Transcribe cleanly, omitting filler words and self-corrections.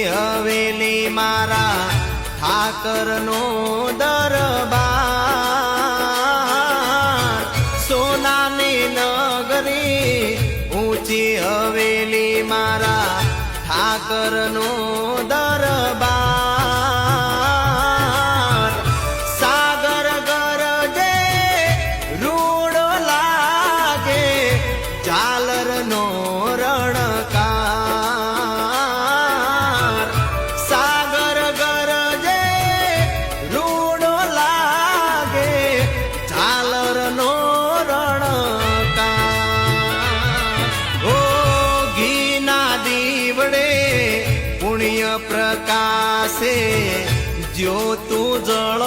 હવેલી મારા ઠાકરનો દરબાર સોનાની નગરી ઊંચી હવેલી મારા ઠાકરનો દરબાર સાગર ગરજે રૂડો લાગે ઝાલરનો રણકાર સાગર ગરજે રૂડો લાગે ઝાલરનો રણકાર ઓ ઘીના દીવડે પુણ્ય પ્રકાશે જ્યોતું જળ